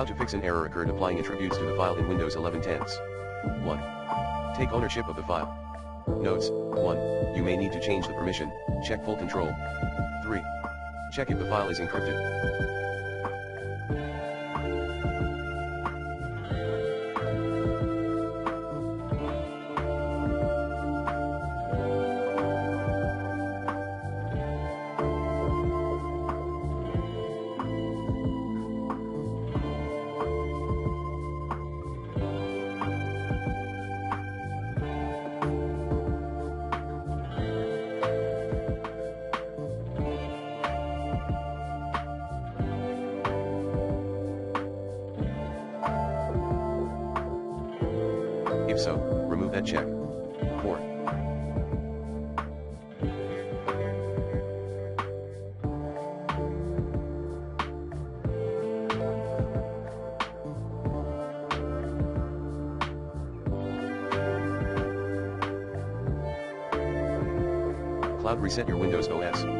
How to fix an error occurred applying attributes to the file in Windows 11 tense. 1. Take ownership of the file. Notes, 1. You may need to change the permission, check full control. 3. Check if the file is encrypted. If so, remove that check. 4. Cloud reset your Windows OS.